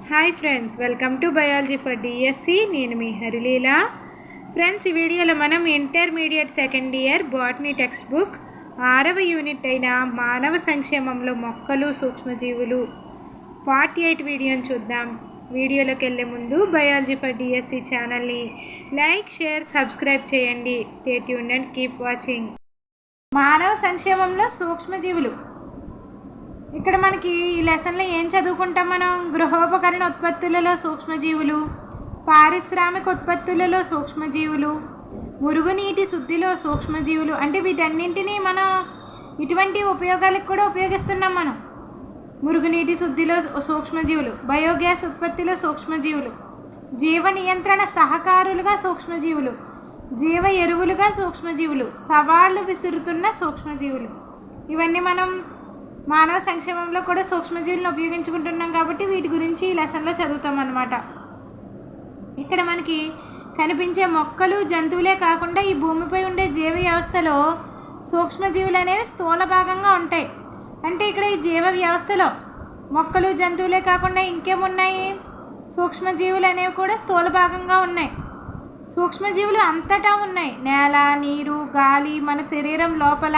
Hi friends, welcome to biology for DSC. నేను మీ Harileela. Friends, ఈ వీడియోలో మనం intermediate second year botany text book 6వ యూనిట్ అయిన మానవ సంక్షేమంలో మొక్కలు సూక్ష్మజీవులు పార్ట్ 8 వీడియోని చూద్దాం. వీడియోలోకి వెళ్ళే ముందు బయాలజీ ఫర్ డిఎస్సి ఛానల్ని లైక్, షేర్, సబ్స్క్రైబ్ చేయండి. Stay tuned and keep watching. మానవ సంక్షేమంలో సూక్ష్మజీవులు. ఇక్కడ మనకి ఈ లెసన్లో ఏం చదువుకుంటాం మనం? గృహోపకరణ ఉత్పత్తులలో సూక్ష్మజీవులు, పారిశ్రామిక ఉత్పత్తులలో సూక్ష్మజీవులు, మురుగునీటి శుద్ధిలో సూక్ష్మజీవులు. అంటే వీటన్నింటినీ మనం ఇటువంటి ఉపయోగాలకు కూడా ఉపయోగిస్తున్నాం. మనం మురుగునీటి శుద్ధిలో సూక్ష్మజీవులు, బయోగ్యాస్ ఉత్పత్తిలో సూక్ష్మజీవులు, జీవ నియంత్రణ సహకారులుగా సూక్ష్మజీవులు, జీవ ఎరువులుగా సూక్ష్మజీవులు, సవాళ్లు విసురుతున్న సూక్ష్మజీవులు. ఇవన్నీ మనం మానవ సంక్షేమంలో కూడా సూక్ష్మజీవులను ఉపయోగించుకుంటున్నాం కాబట్టి వీటి గురించి ఈ లెసన్లో చదువుతాం అన్నమాట. ఇక్కడ మనకి కనిపించే మొక్కలు, జంతువులే కాకుండా ఈ భూమిపై ఉండే జీవ వ్యవస్థలో సూక్ష్మజీవులు అనేవి స్థూల భాగంగా ఉంటాయి. అంటే ఇక్కడ ఈ జీవ వ్యవస్థలో మొక్కలు, జంతువులే కాకుండా ఇంకేమున్నాయి? సూక్ష్మజీవులు అనేవి కూడా స్థూల భాగంగా ఉన్నాయి. సూక్ష్మజీవులు అంతటా ఉన్నాయి. నేల, నీరు, గాలి, మన శరీరం లోపల,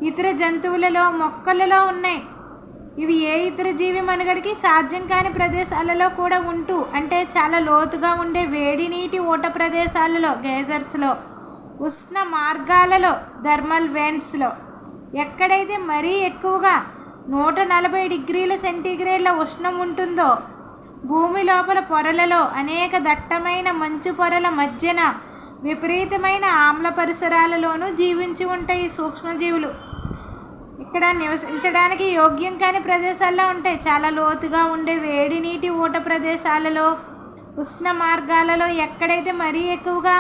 ఇతర జంతువులలో, మొక్కలలో ఉన్నాయి. ఇవి ఏ ఇతర జీవి మనుగడకి సాధ్యం కాని ప్రదేశాలలో కూడా ఉంటూ, అంటే చాలా లోతుగా ఉండే వేడి నీటి ఊట ప్రదేశాలలో, గేజర్స్లో, ఉష్ణ మార్గాలలో, థర్మల్ వెంట్స్లో, ఎక్కడైతే మరీ ఎక్కువగా 140 డిగ్రీల సెంటీగ్రేడ్ల ఉష్ణం ఉంటుందో, భూమి లోపల పొరలలో, అనేక దట్టమైన మంచు పొరల మధ్యన, విపరీతమైన ఆమ్ల పరిసరాలలోనూ జీవించి ఉంటాయి ఈ సూక్ష్మజీవులు. ఇక్కడ నివసించడానికి యోగ్యం కాని ప్రదేశాల్లో ఉంటాయి. చాలా లోతుగా ఉండే వేడి నీటి ఊట ప్రదేశాలలో, ఉష్ణ మార్గాలలో, ఎక్కడైతే మరీ ఎక్కువగా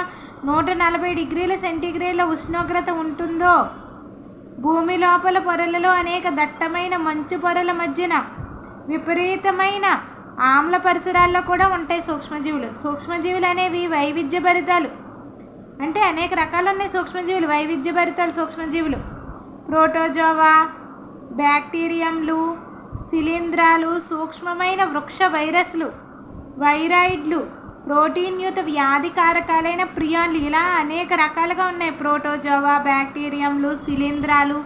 140 డిగ్రీల సెంటీగ్రేడ్ల ఉష్ణోగ్రత ఉంటుందో, భూమి లోపల పొరలలో, అనేక దట్టమైన మంచు పొరల మధ్యన, విపరీతమైన ఆమ్ల పరిసరాల్లో కూడా ఉంటాయి సూక్ష్మజీవులు. సూక్ష్మజీవులు అనేవి వైవిధ్యభరితాలు. అంటే అనేక రకాలు ఉన్నాయి సూక్ష్మజీవులు, వైవిధ్యభరితాలు సూక్ష్మజీవులు. ప్రోటోజోవా, బ్యాక్టీరియంలు, శిలీంధ్రాలు, సూక్ష్మమైన వృక్ష వైరస్లు, వైరాయిడ్లు, ప్రోటీన్యుత వ్యాధికారకాలైన ప్రియాన్లు, ఇలా అనేక రకాలుగా ఉన్నాయి. ప్రోటోజోవా, బ్యాక్టీరియంలు, శిలీంధ్రాలు,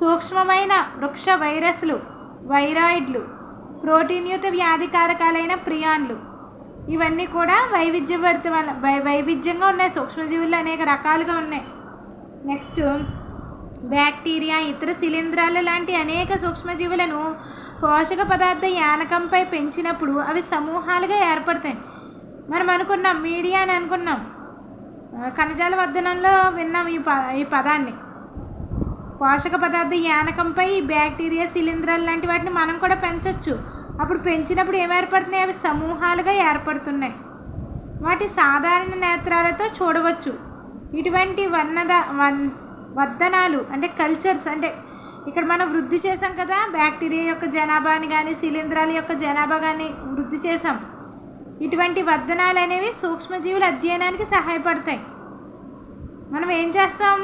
సూక్ష్మమైన వృక్ష వైరస్లు, వైరాయిడ్లు, ప్రోటీన్యుత వ్యాధికారకాలైన ప్రియాన్లు, ఇవన్నీ కూడా వైవిధ్యంగా ఉన్నాయి. సూక్ష్మజీవుల్లో అనేక రకాలుగా ఉన్నాయి. నెక్స్ట్, బ్యాక్టీరియా, ఇతర శిలీంధ్రాలు లాంటి అనేక సూక్ష్మజీవులను పోషక పదార్థ యానకంపై పెంచినప్పుడు అవి సమూహాలుగా ఏర్పడతాయి. మనం అనుకున్నాం, మీడియా అని అనుకున్నాం. కణజాల వర్ధనంలో విన్నాం ఈ పదాన్ని. పోషక పదార్థ యానకంపై బ్యాక్టీరియా, శిలీంధ్రాలు లాంటి వాటిని మనం కూడా పెంచవచ్చు. అప్పుడు పెంచినప్పుడు ఏం ఏర్పడుతున్నాయి? అవి సమూహాలుగా ఏర్పడుతున్నాయి. వాటి సాధారణ నేత్రాలతో చూడవచ్చు. ఇటువంటి వర్ధనాలు అంటే కల్చర్స్, అంటే ఇక్కడ మనం వృద్ధి చేసాం కదా, బ్యాక్టీరియా యొక్క జనాభాని కానీ, శిలీంధ్రాల యొక్క జనాభా కానీ వృద్ధి చేసాం. ఇటువంటి వర్ధనాలు అనేవి సూక్ష్మజీవుల అధ్యయనానికి సహాయపడతాయి. మనం ఏం చేస్తాం?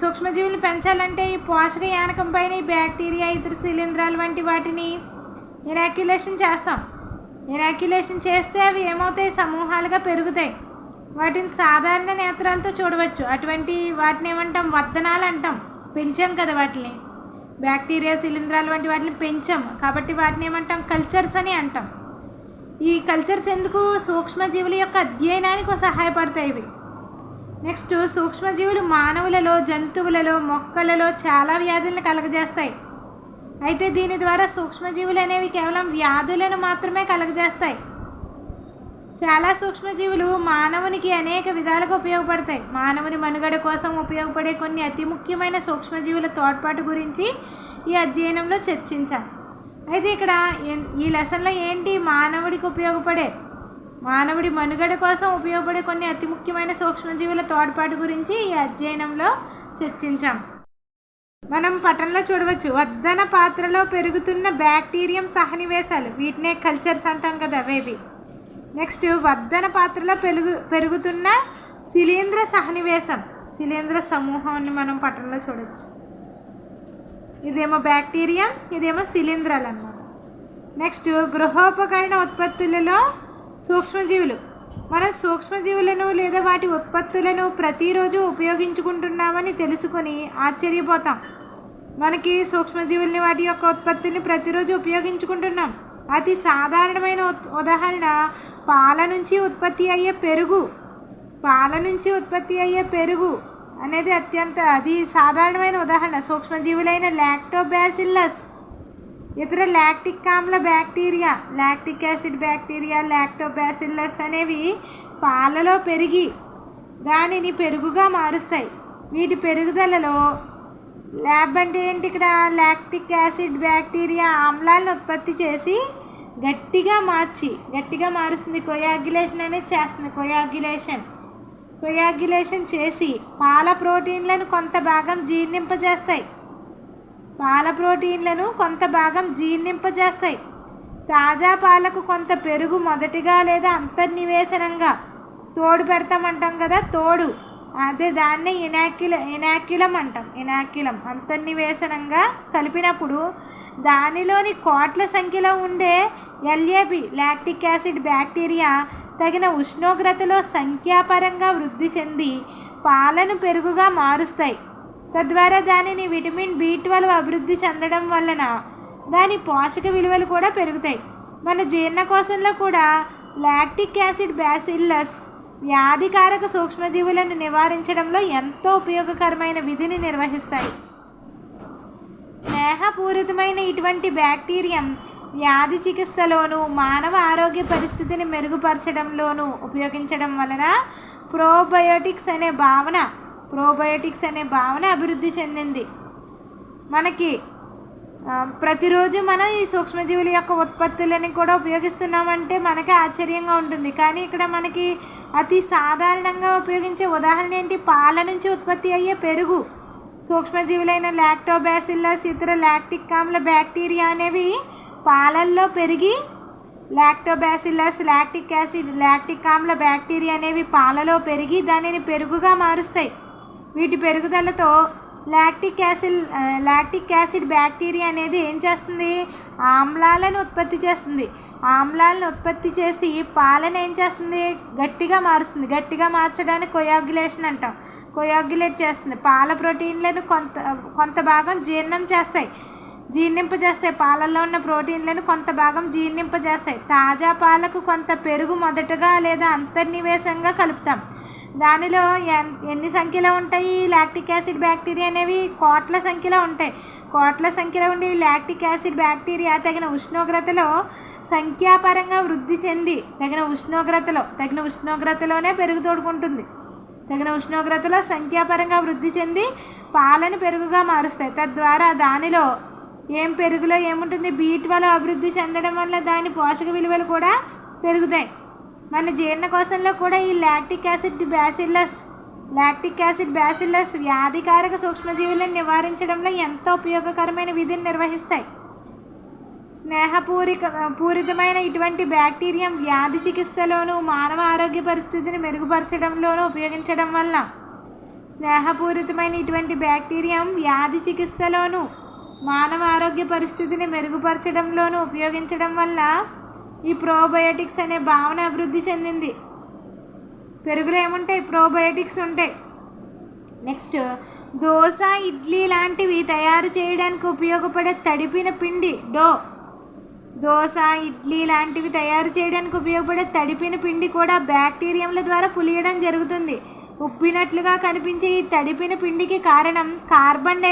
సూక్ష్మజీవులను పెంచాలంటే ఈ పోషక యానకం పైన ఈ బ్యాక్టీరియా, ఇతర శిలీంధ్రాలు వంటి వాటిని ఇనాక్యులేషన్ చేస్తాం. ఇనాక్యులేషన్ చేస్తే అవి ఏమవుతాయి? సమూహాలుగా పెరుగుతాయి. వాటిని సాధారణ నేత్రాలతో చూడవచ్చు. అటువంటి వాటిని ఏమంటాం? వర్ధనాలు అంటాం. పెంచాం కదా వాటిని, బ్యాక్టీరియా, శిలీంధ్రాలు వంటి వాటిని పెంచాం కాబట్టి వాటిని ఏమంటాం? కల్చర్స్ అని అంటాం. ఈ కల్చర్స్ ఎందుకు? సూక్ష్మజీవుల యొక్క అధ్యయనానికి సహాయపడతాయి ఇవి. నెక్స్ట్, సూక్ష్మజీవులు మానవులలో, జంతువులలో, మొక్కలలో చాలా వ్యాధులను కలగజేస్తాయి. అయితే దీని ద్వారా సూక్ష్మజీవులు అనేవి కేవలం వ్యాధులను మాత్రమే కలగజేస్తాయి. చాలా సూక్ష్మజీవులు మానవునికి అనేక విధాలుగా ఉపయోగపడతాయి. మానవుని మనుగడ కోసం ఉపయోగపడే కొన్ని అతి ముఖ్యమైన సూక్ష్మజీవుల తోడ్పాటు గురించి ఈ అధ్యయనంలో చర్చించాం. అయితే ఇక్కడ ఈ లెసన్లో ఏంటి? మానవుడి మనుగడ కోసం ఉపయోగపడే కొన్ని అతి ముఖ్యమైన సూక్ష్మజీవుల తోడ్పాటు గురించి ఈ అధ్యయనంలో చర్చించాం. మనం పటంలో చూడవచ్చు, వర్ధన పాత్రలో పెరుగుతున్న బ్యాక్టీరియం సహనివేశాలు, వీటినే కల్చర్స్ అంటాం కదా, అవేవి. నెక్స్ట్, వర్ధన పాత్రలో పెరుగుతున్న శిలీంధ్ర సహనివేశం, శిలీంధ్ర సమూహాన్ని మనం పటంలో చూడవచ్చు. ఇదేమో బ్యాక్టీరియా, ఇదేమో శిలీంధ్రాలు అన్నమాట. నెక్స్ట్ గృహోపకరణ ఉత్పత్తులలో సూక్ష్మజీవులు. మనం సూక్ష్మజీవులను లేదా వాటి ఉత్పత్తులను ప్రతిరోజు ఉపయోగించుకుంటున్నామని తెలుసుకొని ఆశ్చర్యపోతాం. మనకి సూక్ష్మజీవుల్ని వాటి యొక్క ఉత్పత్తిని ప్రతిరోజు ఉపయోగించుకుంటున్నాం. అతి సాధారణమైన ఉదాహరణ పాల నుంచి ఉత్పత్తి అయ్యే పెరుగు. పాల నుంచి ఉత్పత్తి అయ్యే పెరుగు అనేది అది సాధారణమైన ఉదాహరణ. సూక్ష్మజీవులైన లాక్టోబాసిల్లస్, ఇతర లాక్టిక్ ఆమ్ల bacteria, lactic acid bacteria, Lactobacillus అనేవి పాలలో పెరిగి దానిని పెరుగుగా మారుస్తాయి. వీటి పెరుగుదలలో ల్యాబ్ అంటే ఏంటి? ఇక్కడ లాక్టిక్ యాసిడ్ బ్యాక్టీరియా ఆమ్లాలను ఉత్పత్తి చేసి గట్టిగా మారుస్తుంది. కొయాగ్యులేషన్ అనేది చేస్తుంది. కొయాగ్యులేషన్ చేసి పాల ప్రోటీన్లను కొంత భాగం జీర్ణింపజేస్తాయి. తాజా పాలకు కొంత పెరుగు మొదటిగా లేదా అంతర్నివేశనంగా తోడు పెడతామంటాం కదా, తోడు, అదే దాన్నే ఇనాక్యులం అంటాం. ఇనాక్యులం అంతర్నివేశనంగా కలిపినప్పుడు దానిలోని కోట్ల సంఖ్యలో ఉండే LAB లాక్టిక్ యాసిడ్ బ్యాక్టీరియా తగిన ఉష్ణోగ్రతలో సంఖ్యాపరంగా వృద్ధి చెంది పాలను పెరుగుగా మారుస్తాయి. తద్వారా దానిని విటమిన్ B12 అభివృద్ధి చెందడం వలన దాని పోషక విలువలు కూడా పెరుగుతాయి. మన జీర్ణకోశంలో కూడా లాక్టిక్ యాసిడ్ బ్యాసిల్లస్ వ్యాధికారక సూక్ష్మజీవులను నివారించడంలో ఎంతో ఉపయోగకరమైన విధిని నిర్వహిస్తాయి. స్నేహపూరితమైన ఇటువంటి బ్యాక్టీరియం వ్యాధి చికిత్సలోను మానవ ఆరోగ్య పరిస్థితిని మెరుగుపరచడంలోనూ ఉపయోగించడం వలన ప్రోబయోటిక్స్ అనే భావన అభివృద్ధి చెందింది. మనకి ప్రతిరోజు మనం ఈ సూక్ష్మజీవుల యొక్క ఉత్పత్తులని కూడా ఉపయోగిస్తున్నామంటే మనకి ఆశ్చర్యంగా ఉంటుంది. కానీ ఇక్కడ మనకి అతి సాధారణంగా ఉపయోగించే ఉదాహరణ ఏంటి? పాల నుంచి ఉత్పత్తి అయ్యే పెరుగు. సూక్ష్మజీవులైన లాక్టోబాసిల్లస్, ఇతర లాక్టిక్ ఆమ్ల బ్యాక్టీరియా అనేవి పాలల్లో పెరిగి లాక్టోబాసిల్లస్, లాక్టిక్ ఆమ్ల బ్యాక్టీరియా అనేవి పాలలో పెరిగి దానిని పెరుగుగా మారుస్తాయి. వీటి పెరుగుదలతో లాక్టిక్ యాసిడ్ బ్యాక్టీరియా అనేది ఏం చేస్తుంది? ఆమ్లాలను ఉత్పత్తి చేస్తుంది. ఆమ్లాలను ఉత్పత్తి చేసి పాలను ఏం చేస్తుంది? గట్టిగా మారుస్తుంది. గట్టిగా మార్చడానికి కొయాగ్యులేషన్ అంటాం. కొయాగ్యులేట్ చేస్తుంది. పాల ప్రోటీన్లను కొంత భాగం జీర్ణింపజేస్తాయి. పాలల్లో ఉన్న ప్రోటీన్లను కొంత భాగం జీర్ణింపజేస్తాయి. తాజా పాలకు కొంత పెరుగు మొదటగా లేదా అంతర్నివేశంగా కలుపుతాం. దానిలో ఎన్ని సంఖ్యలో ఉంటాయి? లాక్టిక్ యాసిడ్ బ్యాక్టీరియా అనేవి కోట్ల సంఖ్యలో ఉంటాయి. కోట్ల సంఖ్యలో ఉండి లాక్టిక్ యాసిడ్ బ్యాక్టీరియా తగిన ఉష్ణోగ్రతలో సంఖ్యాపరంగా వృద్ధి చెంది తగిన ఉష్ణోగ్రతలోనే పెరుగు తోడుకుంటుంది. తగిన ఉష్ణోగ్రతలో సంఖ్యాపరంగా వృద్ధి చెంది పాలను పెరుగుగా మారుస్తాయి. తద్వారా దానిలో పెరుగులో ఏముంటుంది? B12 అభివృద్ధి చెందడం వల్ల దాని పోషక విలువలు కూడా పెరుగుతాయి. మన జీర్ణకోశంలో కూడా ఈ లాక్టిక్ యాసిడ్ బ్యాసిల్లస్ వ్యాధికారక సూక్ష్మజీవులను నివారించడంలో ఎంతో ఉపయోగకరమైన విధిని నిర్వహిస్తాయి. స్నేహపూరితమైన ఇటువంటి బ్యాక్టీరియం వ్యాధి చికిత్సలోను మానవ ఆరోగ్య పరిస్థితిని మెరుగుపరచడంలోనూ ఉపయోగించడం వల్ల స్నేహపూరితమైన ఇటువంటి బ్యాక్టీరియం వ్యాధి చికిత్సలోను మానవ ఆరోగ్య పరిస్థితిని మెరుగుపరచడంలోనూ ఉపయోగించడం వల్ల ఈ ప్రోబయోటిక్స్ అనే భావన అభివృద్ధి చెందింది. పెరుగులో ఏముంటాయి? ప్రోబయోటిక్స్ ఉంటాయి. నెక్స్ట్ దోశ, ఇడ్లీ లాంటివి తయారు చేయడానికి ఉపయోగపడే తడిపిన పిండి దోశ, ఇడ్లీ లాంటివి తయారు చేయడానికి ఉపయోగపడే తడిపిన పిండి కూడా బ్యాక్టీరియంల ద్వారా పులియడం జరుగుతుంది. ఉబ్బినట్లుగా కనిపించే ఈ తడిపిన పిండికి కారణం కార్బన్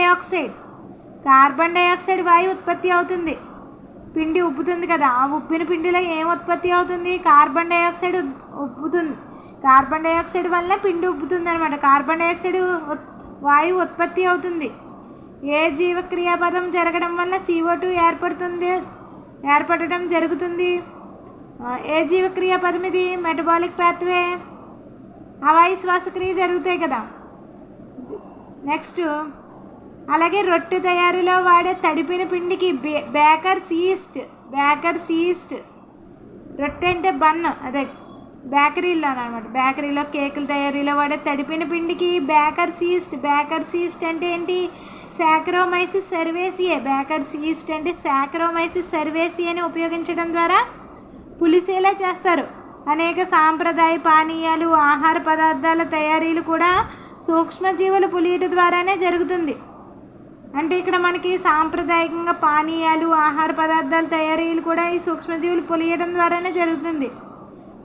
డైఆక్సైడ్ వాయువు ఉత్పత్తి అవుతుంది. పిండి ఉబ్బుతుంది కదా, ఆ ఉబ్బిన పిండిలో ఏం ఉత్పత్తి అవుతుంది? కార్బన్ డైఆక్సైడ్ ఉబ్బుతుంది. కార్బన్ డైఆక్సైడ్ వల్ల పిండి ఉబ్బుతుంది అనమాట. కార్బన్ డైఆక్సైడ్ వాయువు ఉత్పత్తి అవుతుంది. ఏ జీవక్రియ పదం జరగడం వల్ల CO2 ఏర్పడటం జరుగుతుంది? ఏ జీవక్రియ పదం ఇది? మెటబాలిక్ పాత్వే, అవాయి శ్వాసక్రియ జరుగుతాయి కదా. నెక్స్ట్ అలాగే రొట్టె తయారీలో వాడే తడిపిన పిండికి బేకర్స్ ఈస్ట్ రొట్టె అంటే బన్, అదే బేకరీలో అనమాట. బేకరీలో కేకుల తయారీలో వాడే తడిపిన పిండికి బేకర్స్ ఈస్ట్ అంటే ఏంటి? సాకరోమైసిస్ సర్వేసియే. బేకర్స్ ఈస్ట్ అంటే సాకరోమైసిస్ సర్వేసియని ఉపయోగించడం ద్వారా పులిసేలా చేస్తారు. అనేక సాంప్రదాయ పానీయాలు, ఆహార పదార్థాల తయారీలు కూడా సూక్ష్మజీవులు పులియట ద్వారానే జరుగుతుంది. అంటే ఇక్కడ మనకి సాంప్రదాయకంగా పానీయాలు, ఆహార పదార్థాల తయారీలు కూడా ఈ సూక్ష్మజీవులు పులియడం ద్వారానే జరుగుతుంది.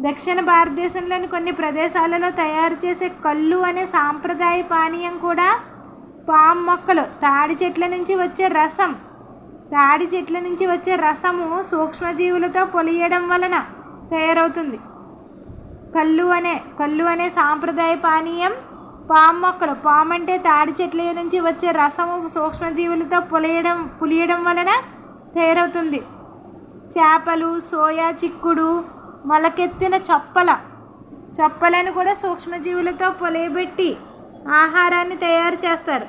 దక్షిణ భారతదేశంలోని కొన్ని ప్రదేశాలలో తయారు చేసే కళ్ళు అనే సాంప్రదాయ పానీయం కూడా పామ్ మొక్కలు, తాడి చెట్ల నుంచి వచ్చే రసము సూక్ష్మజీవులతో పొలియడం వలన తయారవుతుంది. కళ్ళు అనే సాంప్రదాయ పానీయం పామ్ మొక్కలు, పామ్ అంటే తాడి చెట్ల నుంచి వచ్చే రసము సూక్ష్మజీవులతో పులియడం వలన తయారవుతుంది. చేపలు, సోయా చిక్కుడు, మొలకెత్తిన చప్పలను కూడా సూక్ష్మజీవులతో పొలియబెట్టి ఆహారాన్ని తయారు చేస్తారు.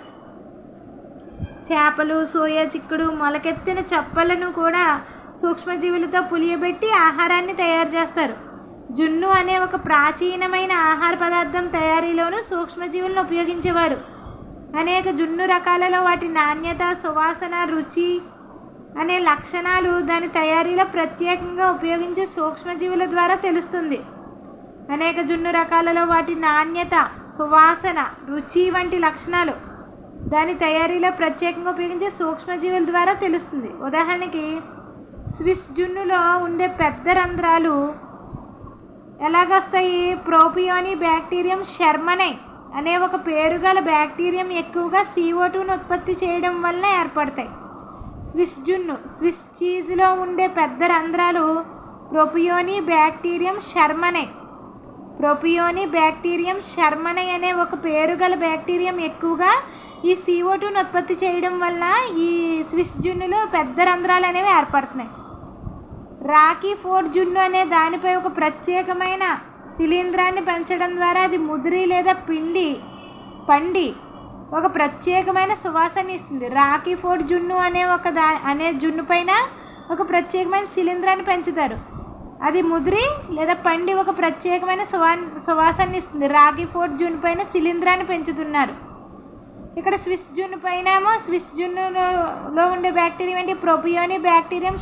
చేపలు, సోయా చిక్కుడు, మొలకెత్తిన చప్పలను కూడా సూక్ష్మజీవులతో పులియబెట్టి ఆహారాన్ని తయారు చేస్తారు. జున్ను అనే ఒక ప్రాచీనమైన ఆహార పదార్థం తయారీలోనూ సూక్ష్మజీవులను ఉపయోగించేవారు. అనేక జున్ను రకాలలో వాటి నాణ్యత, సువాసన, రుచి అనే లక్షణాలు దాని తయారీలో ప్రత్యేకంగా ఉపయోగించే సూక్ష్మజీవుల ద్వారా తెలుస్తుంది. అనేక జున్ను రకాలలో వాటి నాణ్యత, సువాసన, రుచి వంటి లక్షణాలు దాని తయారీలో ప్రత్యేకంగా ఉపయోగించే సూక్ష్మజీవుల ద్వారా తెలుస్తుంది. ఉదాహరణకి స్విస్ జున్నులో ఉండే పెద్ద రంధ్రాలు ఎలాగొస్తాయి? ప్రోపియోని బ్యాక్టీరియం షెర్మనై అనే ఒక పేరుగల బ్యాక్టీరియం ఎక్కువగా CO2ను ఉత్పత్తి చేయడం వలన ఏర్పడతాయి. స్విస్ చీజ్లో ఉండే పెద్ద రంధ్రాలు ప్రోపియోని బ్యాక్టీరియం షెర్మనై అనే ఒక పేరుగల బ్యాక్టీరియం ఎక్కువగా ఈ CO2ను ఉత్పత్తి చేయడం వల్ల ఈ స్విస్ జున్నులో పెద్ద రంధ్రాలు అనేవి ఏర్పడుతున్నాయి. రాకీ ఫోర్డ్ జున్ను అనే దానిపై ఒక ప్రత్యేకమైన శిలీంధ్రాన్ని పెంచడం ద్వారా అది ముదిరి లేదా పండి ఒక ప్రత్యేకమైన సువాసన ఇస్తుంది. రాకీ ఫోర్డ్ జున్ను అనే జున్ను పైన ఒక ప్రత్యేకమైన శిలీంధ్రాన్ని పెంచుతారు. అది ముదిరి లేదా పండి ఒక ప్రత్యేకమైన సువాసన ఇస్తుంది. రాకీ ఫోర్డ్ జున్ను పైన శిలీంధ్రాన్ని పెంచుతున్నారు. ఇక్కడ స్విస్ జున్నులో ఉండే బ్యాక్టీరియా ఏంటి? ప్రోపియోని బ్యాక్టీరియం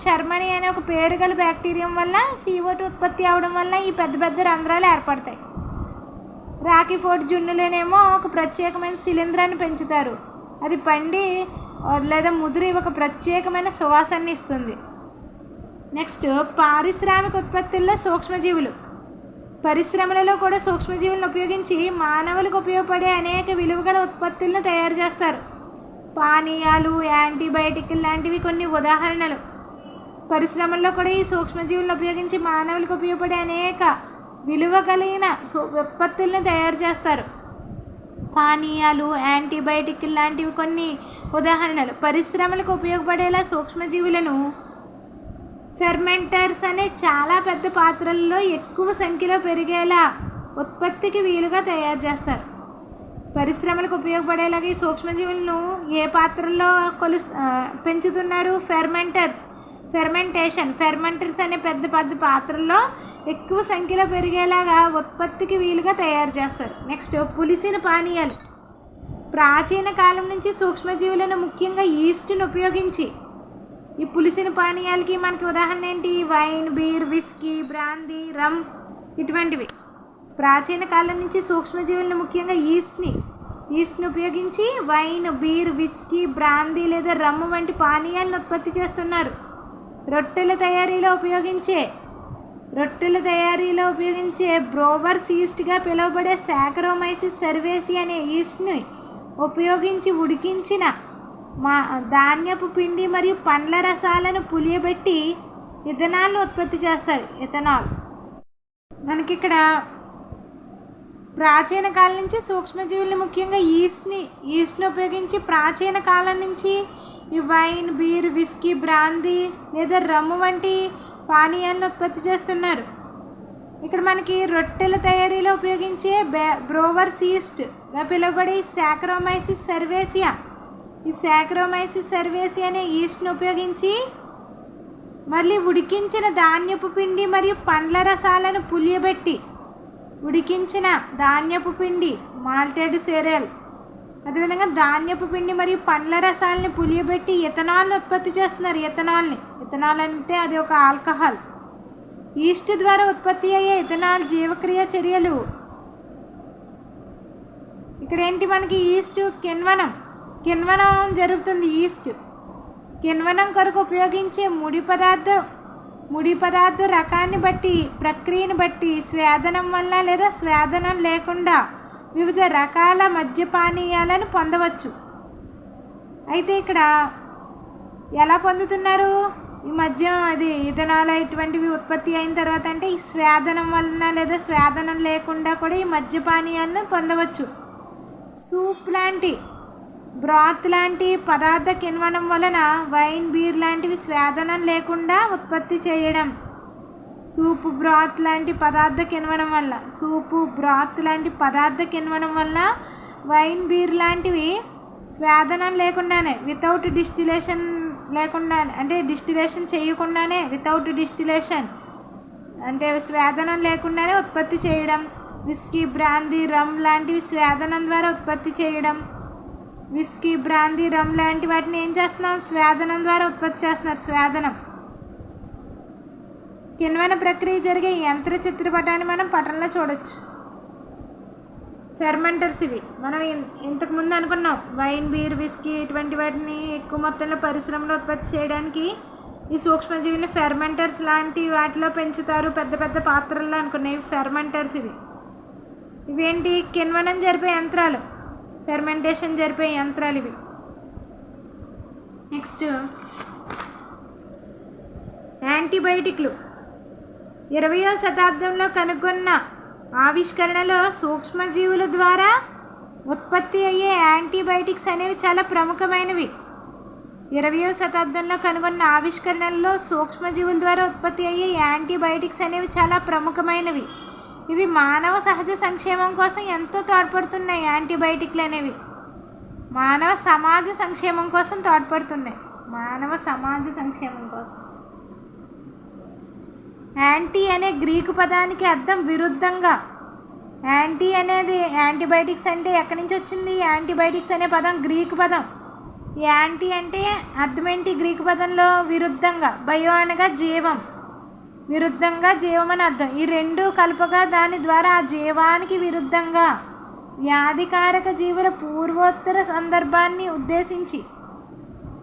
షెర్మనీ అనే ఒక పేరుగల బ్యాక్టీరియం వల్ల CO2 ఉత్పత్తి అవడం వల్ల ఈ పెద్ద పెద్ద రంధ్రాలు ఏర్పడతాయి. రాకీ ఫోర్డ్ జున్నులోనేమో ఒక ప్రత్యేకమైన శిలీంధ్రాన్ని పెంచుతారు. అది పండి లేదా ముదిరి ఒక ప్రత్యేకమైన సువాసనని ఇస్తుంది. నెక్స్ట్, పారిశ్రామిక ఉత్పత్తుల్లో సూక్ష్మజీవులు. పరిశ్రమలలో కూడా సూక్ష్మజీవులను ఉపయోగించి మానవులకు ఉపయోగపడే అనేక విలువగల ఉత్పత్తులను తయారు చేస్తారు. పానీయాలు, యాంటీబయాటిక్లు లాంటివి కొన్ని ఉదాహరణలు. పరిశ్రమల్లో కూడా ఈ సూక్ష్మజీవులను ఉపయోగించి మానవులకు ఉపయోగపడే అనేక విలువ కలిగిన ఉత్పత్తులను తయారు చేస్తారు. పానీయాలు, యాంటీబయాటిక్లు లాంటివి కొన్ని ఉదాహరణలు. పరిశ్రమలకు ఉపయోగపడేలా సూక్ష్మజీవులను ఫెర్మెంటర్స్ అనే చాలా పెద్ద పాత్రల్లో ఎక్కువ సంఖ్యలో పెరిగేలా ఉత్పత్తికి వీలుగా తయారు చేస్తారు. పరిశ్రమలకు ఉపయోగపడేలాగా ఈ సూక్ష్మజీవులను ఏ పాత్రల్లో పెంచుతున్నారు? ఫెర్మెంటర్స్ అనే పెద్ద పాత్రల్లో ఎక్కువ సంఖ్యలో పెరిగేలాగా ఉత్పత్తికి వీలుగా తయారు చేస్తారు. నెక్స్ట్, పులిసిన పానీయాలు. ప్రాచీన కాలం నుంచి సూక్ష్మజీవులను ముఖ్యంగా ఈస్ట్ను ఉపయోగించి ఈ పులిసిన పానీయాలకి మనకి ఉదాహరణ ఏంటి? వైన్, బీర్, విస్కీ, బ్రాందీ, రమ్ ఇటువంటివి. ప్రాచీన కాలం నుంచి సూక్ష్మజీవులను ముఖ్యంగా ఈస్ట్ని ఉపయోగించి వైన్, బీర్, విస్కీ, బ్రాందీ లేదా రమ్ వంటి పానీయాలను ఉత్పత్తి చేస్తున్నారు. రొట్టెల తయారీలో ఉపయోగించే బ్రోవర్స్ ఈస్ట్గా పిలువబడే సాకరోమైసిస్ సర్వేసి అనే ఈస్ట్ని ఉపయోగించి ఉడికించిన ధాన్యపు పిండి మరియు పండ్ల రసాలను పులియబెట్టి ఇథనాల్ను ఉత్పత్తి చేస్తారు. మనకి ఇక్కడ ప్రాచీన కాలం నుంచి సూక్ష్మజీవులను ముఖ్యంగా ఈస్ట్ని ఉపయోగించి ప్రాచీన కాలం నుంచి ఈ వైన్, బీర్, విస్కీ, బ్రాందీ లేదా రమ్ము వంటి పానీయాలను ఉత్పత్తి చేస్తున్నారు. ఇక్కడ మనకి రొట్టెల తయారీలో ఉపయోగించే బ్రోవర్స్ ఈస్ట్గా పిలువబడే సాకరోమైసిస్ సర్వేసియా అనే ఈస్ట్ని ఉపయోగించి మళ్ళీ ఉడికించిన ధాన్యపు పిండి మరియు పండ్ల రసాలను పులియబెట్టి, ఉడికించిన ధాన్యపు పిండి మాల్టెడ్ సెరియల్, అదేవిధంగా ధాన్యపు పిండి మరియు పండ్ల రసాలని పులియబెట్టి ఇథనాల్ని ఉత్పత్తి చేస్తున్నారు. ఇథనాల్ అంటే అది ఒక ఆల్కహాల్. ఈస్ట్ ద్వారా ఉత్పత్తి అయ్యే ఇథనాల్ జీవక్రియ చర్యలు. ఇక్కడ ఏంటి మనకి ఈస్ట్ కిణ్వనం జరుగుతుంది. ఈస్ట్ కిణ్వనం కొరకు ఉపయోగించే ముడి పదార్థ రకాన్ని బట్టి, ప్రక్రియను బట్టి స్వేదనం వల్ల లేదా స్వేదనం లేకుండా వివిధ రకాల మద్యపానీయాలను పొందవచ్చు. అయితే ఇక్కడ ఎలా పొందుతున్నారు ఈ మద్యం? అది ఇథనాల్ ఇటువంటివి ఉత్పత్తి అయిన తర్వాత అంటే ఈ స్వేదనం వలన లేదా స్వేదనం లేకుండా కూడా ఈ మద్యపానీయాలను పొందవచ్చు. సూప్ లాంటి, బ్రాత్ లాంటి పదార్థ కిణ్వనం వలన వైన్, బీర్ లాంటివి స్వేదనం లేకుండా ఉత్పత్తి చేయడం. సూపు బ్రాత్ లాంటి పదార్థ కిణ్వనం వల్ల వైన్, బీర్ లాంటివి స్వేదనం లేకుండానే, వితౌట్ డిస్టిలేషన్ లేకుండానే, అంటే డిస్టిలేషన్ చేయకుండానే, వితౌట్ డిస్టిలేషన్ అంటే స్వేదనం లేకుండానే ఉత్పత్తి చేయడం. విస్కీ, బ్రాందీ, రమ్ లాంటివి స్వేదనం ద్వారా ఉత్పత్తి చేయడం. విస్కీ, బ్రాందీ, రమ్ లాంటి వాటిని ఏం చేస్తున్నాం? స్వేదనం ద్వారా ఉత్పత్తి చేస్తున్నారు. స్వేదనం. కిణ్వన ప్రక్రియ జరిగే యంత్ర చిత్రపటాన్ని మనం పటంలో చూడొచ్చు. ఫెర్మెంటర్స్ ఇవి మనం ఇంతకుముందు అనుకున్నాం. వైన్, బీర్, విస్కీ ఇటువంటి వాటిని ఎక్కువ మొత్తంలో పరిశ్రమలో ఉత్పత్తి చేయడానికి ఈ సూక్ష్మజీవుల్ని ఫెర్మెంటర్స్ లాంటి వాటిలో పెంచుతారు, పెద్ద పెద్ద పాత్రల్లో అనుకున్నాయి. ఫెర్మెంటర్స్ ఇవేంటి? కిణ్వనం జరిపే యంత్రాలు, ఫెర్మెంటేషన్ జరిపే యంత్రాలు ఇవి. నెక్స్ట్ యాంటీబయాటిక్లు. 20వ శతాబ్దంలో కనుగొన్న ఆవిష్కరణలో సూక్ష్మజీవుల ద్వారా ఉత్పత్తి అయ్యే యాంటీబయాటిక్స్ అనేవి చాలా ప్రముఖమైనవి. 20వ శతాబ్దంలో కనుగొన్న ఆవిష్కరణల్లో సూక్ష్మజీవుల ద్వారా ఉత్పత్తి అయ్యే యాంటీబయాటిక్స్ అనేవి చాలా ప్రముఖమైనవి. ఇవి మానవ సహజ సంక్షేమం కోసం ఎంతో తోడ్పడుతున్నాయి. యాంటీబయాటిక్లు అనేవి మానవ సమాజ సంక్షేమం కోసం తోడ్పడుతున్నాయి. యాంటీ అనే గ్రీకు పదానికి అర్థం విరుద్ధంగా. యాంటీ అనేది, యాంటీబయాటిక్స్ అంటే ఎక్కడి నుంచి వచ్చింది? యాంటీబయాటిక్స్ అనే పదం గ్రీకు పదం. యాంటీ అంటే అర్థం ఏంటి గ్రీకు పదంలో? విరుద్ధంగా. బయో అనగా జీవం, విరుద్ధంగా జీవం అని అర్థం. ఈ రెండు కలపగా దాని ద్వారా ఆ జీవానికి విరుద్ధంగా వ్యాధికారక జీవుల పూర్వోత్తర సందర్భాన్ని ఉద్దేశించి.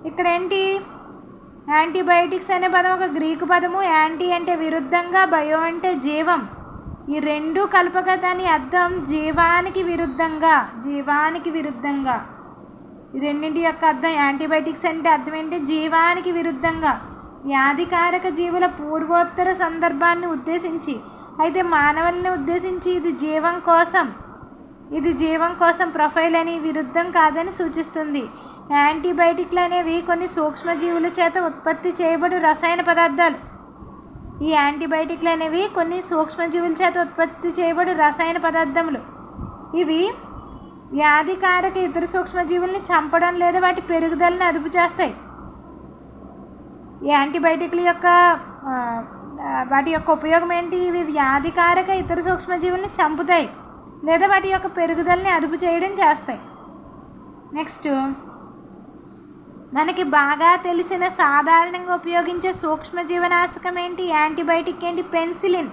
ఇక్కడ ఏంటి? యాంటీబయాటిక్స్ అనే పదం ఒక గ్రీకు పదము. యాంటీ అంటే విరుద్ధంగా, బయో అంటే జీవం. ఈ రెండు కలపగా దాని అర్థం జీవానికి విరుద్ధంగా. ఈ రెండింటి యొక్క అర్థం. యాంటీబయాటిక్స్ అంటే అర్థం ఏంటి? జీవానికి విరుద్ధంగా, వ్యాధికారక జీవుల పూర్వోత్తర సందర్భాన్ని ఉద్దేశించి. అయితే మానవుల్ని ఉద్దేశించి ఇది జీవం కోసం ప్రొఫైల్ అని, విరుద్ధం కాదని సూచిస్తుంది. యాంటీబయాటిక్లు అనేవి కొన్ని సూక్ష్మజీవుల చేత ఉత్పత్తి చేయబడు రసాయన పదార్థాలు. ఈ యాంటీబయాటిక్లు అనేవి కొన్ని సూక్ష్మజీవుల చేత ఉత్పత్తి చేయబడు రసాయన పదార్థములు. ఇవి వ్యాధికారక ఇతర సూక్ష్మజీవుల్ని చంపడం లేదా వాటి పెరుగుదలను అదుపు చేస్తాయి. ఈ యాంటీబయాటిక్ల యొక్క వాటి యొక్క ఉపయోగం ఏంటి? ఇవి వ్యాధికారక ఇతర సూక్ష్మజీవుల్ని చంపుతాయి లేదా వాటి యొక్క పెరుగుదలని అదుపు చేయడం చేస్తాయి. నెక్స్ట్ మనకి బాగా తెలిసిన సాధారణంగా ఉపయోగించే సూక్ష్మజీవనాశకం ఏంటి? యాంటీబయాటిక్ ఏంటి? పెన్సిలిన్.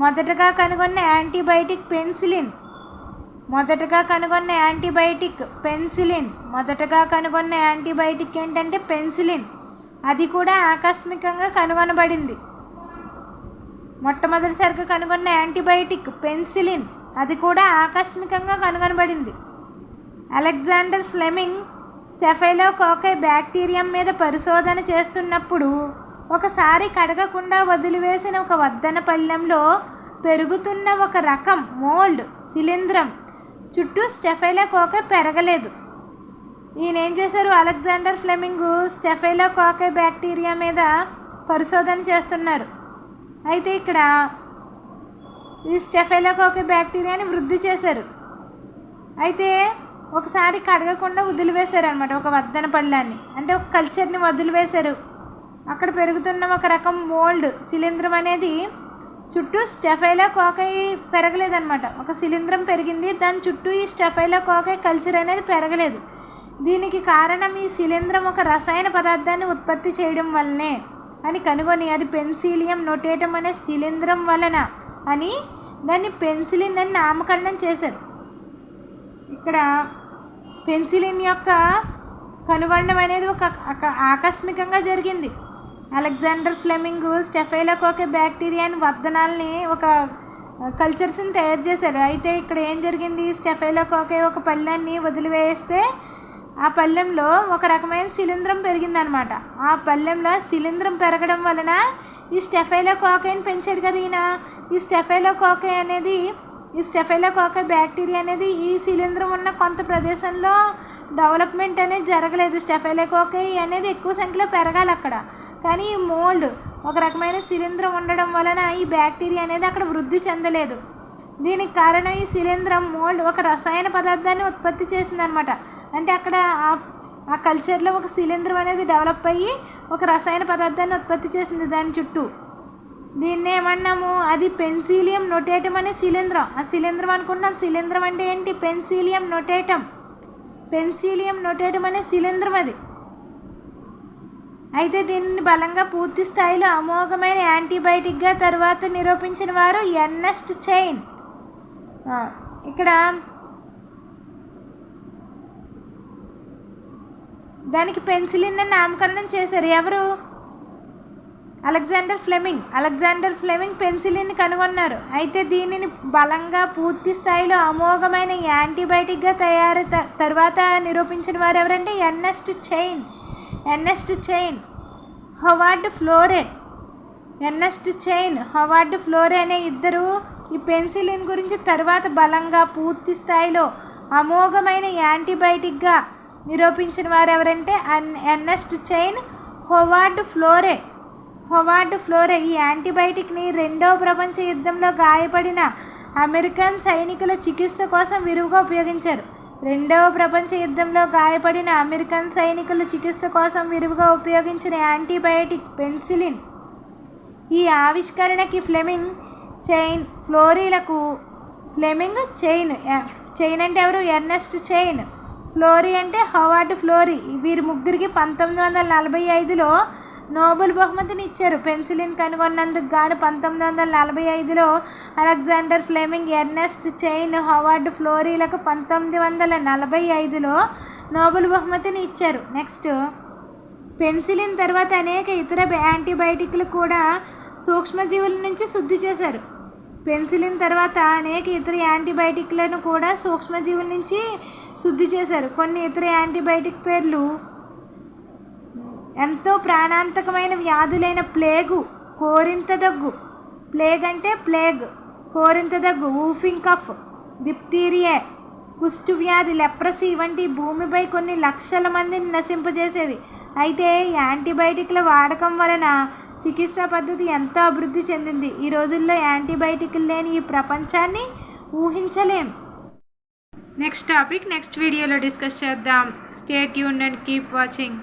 మొదటగా కనుగొన్న యాంటీబయాటిక్ ఏంటంటే పెన్సిలిన్. అది కూడా ఆకస్మికంగా కనుగొనబడింది. మొట్టమొదటిసారిగా కనుగొన్న యాంటీబయాటిక్ పెన్సిలిన్, అది కూడా ఆకస్మికంగా కనుగొనబడింది. అలెగ్జాండర్ ఫ్లెమింగ్ స్టెఫైలోకాకై బ్యాక్టీరియం మీద పరిశోధన చేస్తున్నప్పుడు ఒకసారి కడగకుండా వదిలివేసిన ఒక వద్దన పళ్ళెంలో పెరుగుతున్న ఒక రకం మోల్డ్ శిలీంధ్రం చుట్టూ స్టెఫైలోకాకై పెరగలేదు. ఈయన ఏం చేశారు? అలెగ్జాండర్ ఫ్లెమింగ్ స్టెఫైలోకాకై బ్యాక్టీరియా మీద పరిశోధన చేస్తున్నారు. అయితే ఇక్కడ ఈ స్టెఫైలోకాకై బ్యాక్టీరియాని వృద్ధి చేశారు. అయితే ఒకసారి కడగకుండా వదిలివేశారు అనమాట. ఒక వద్దన పళ్ళాన్ని, అంటే ఒక కల్చర్ని వదిలివేశారు. అక్కడ పెరుగుతున్న ఒక రకం మోల్డ్ శిలీంధ్రం అనేది చుట్టూ స్టెఫైలోకాకై పెరగలేదన్నమాట. ఒక శిలీంధ్రం పెరిగింది, దాని చుట్టూ ఈ స్టెఫైలోకాకై కల్చర్ అనేది పెరగలేదు. దీనికి కారణం ఈ శిలీంధ్రం ఒక రసాయన పదార్థాన్ని ఉత్పత్తి చేయడం వల్లనే అని కనుగొని అది పెన్సిలియం నోటేటం అనే శిలీంధ్రం వలన అని దాన్ని పెన్సిలిన్ అని నామకరణం చేశారు. ఇక్కడ పెన్సిలిన్ యొక్క కనుగొనడం అనేది ఒక ఆకస్మికంగా జరిగింది. అలెగ్జాండర్ ఫ్లెమింగ్ స్టెఫైలోకాకై బ్యాక్టీరియాని వద్దనాల్ని ఒక కల్చర్స్ని తయారు చేశారు. అయితే ఇక్కడ ఏం జరిగింది, స్టెఫైలోకాకై ఒక పళ్ళాన్ని వదిలివేస్తే ఆ పళ్ళెంలో ఒక రకమైన శిలీంధ్రం పెరిగిందనమాట. ఆ పళ్ళెంలో శిలీంధ్రం పెరగడం వలన ఈ స్టెఫైలోకాకైని పెంచాడు కదా ఈయన. ఈ స్టెఫైలోకాకై బ్యాక్టీరియా అనేది ఈ శిలీంధ్రం ఉన్న కొంత ప్రదేశంలో డెవలప్మెంట్ అనేది జరగలేదు. స్టెఫైలోకాకై అనేది ఎక్కువ సంఖ్యలో పెరగాలి అక్కడ, కానీ ఈ మోల్డ్ ఒక రకమైన శిలీంధ్రం ఉండడం వలన ఈ బ్యాక్టీరియా అనేది అక్కడ వృద్ధి చెందలేదు. దీనికి కారణం ఈ శిలీంధ్రం మోల్డ్ ఒక రసాయన పదార్థాన్ని ఉత్పత్తి చేసిందనమాట. అంటే అక్కడ ఆ కల్చర్లో ఒక శిలీంధ్రం అనేది డెవలప్ అయ్యి ఒక రసాయన పదార్థాన్ని ఉత్పత్తి చేసింది దాని చుట్టూ. దీన్ని ఏమన్నాము, అది పెన్సిలియం నోటేటం అనే శిలీంధ్రం. ఆ శిలీంధ్రం అనుకుంటున్నాం. శిలీంధ్రం అంటే ఏంటి, పెన్సిలియం నోటేటం. పెన్సిలియం నోటేటం అనే శిలీంధ్రం అది. అయితే దీనిని బలంగా పూర్తి స్థాయిలో అమోఘమైన యాంటీబయాటిక్గా తర్వాత నిరూపించిన వారు ఎర్నెస్ట్ చైన్. ఇక్కడ దానికి పెన్సిలిన్ అని నామకరణం చేశారు. ఎవరు, అలెగ్జాండర్ ఫ్లెమింగ్ పెన్సిలిన్ని కనుగొన్నారు. అయితే దీనిని బలంగా పూర్తి స్థాయిలో అమోఘమైన యాంటీబయాటిక్గా తర్వాత నిరూపించిన వారు ఎవరంటే ఎర్నెస్ట్ చైన్, హోవార్డ్ ఫ్లోరే అనే ఇద్దరు ఈ పెన్సిలిన్ గురించి తర్వాత బలంగా పూర్తి స్థాయిలో అమోఘమైన యాంటీబయాటిక్గా నిరూపించిన వారు ఎవరంటే ఎర్నెస్ట్ చైన్, హోవార్డ్ ఫ్లోరే. ఈ యాంటీబయాటిక్ని రెండవ ప్రపంచ యుద్ధంలో గాయపడిన అమెరికన్ సైనికుల చికిత్స కోసం విరివిగా ఉపయోగించారు. రెండవ ప్రపంచ యుద్ధంలో గాయపడిన అమెరికన్ సైనికుల చికిత్స కోసం విరివిగా ఉపయోగించిన యాంటీబయాటిక్ పెన్సిలిన్. ఈ ఆవిష్కరణకి ఫ్లెమింగ్ చైన్ అంటే ఎవరు, ఎర్నెస్ట్ చైన్, ఫ్లోరీ అంటే హోవార్డ్ ఫ్లోరీ. వీరి ముగ్గురికి 1945లో నోబెల్ బహుమతిని ఇచ్చారు. పెన్సిలిన్ కనుగొన్నందుకు గాను 1945లో Alexander Fleming, Ernest Chain, Howard ఫ్లోరీలకు 1945లో నోబెల్ బహుమతిని ఇచ్చారు. నెక్స్ట్, పెన్సిలిన్ తర్వాత అనేక ఇతర యాంటీబయాటిక్లు కూడా సూక్ష్మజీవుల నుంచి శుద్ధి చేశారు. పెన్సిలిన్ తర్వాత అనేక ఇతర యాంటీబయాటిక్లను కూడా సూక్ష్మజీవుల నుంచి శుద్ధి చేశారు. కొన్ని ఇతర యాంటీబయాటిక్ పేర్లు ఎంతో ప్రాణాంతకమైన వ్యాధులైన ప్లేగ్ అంటే కోరింత దగ్గు, ఊఫింగ్ కఫ్, డిప్తీరియా, కుష్టు వ్యాధి, లెప్రసీ వంటి భూమిపై కొన్ని లక్షల మందిని నశింపజేసేవి. అయితే యాంటీబయాటిక్ల వాడకం వలన చికిత్సా పద్ధతి ఎంతో అభివృద్ధి చెందింది. ఈ రోజుల్లో యాంటీబయాటిక్లు లేని ఈ ప్రపంచాన్ని ఊహించలేం. నెక్స్ట్ టాపిక్ నెక్స్ట్ వీడియోలో డిస్కస్ చేద్దాం. Stay tuned and keep watching.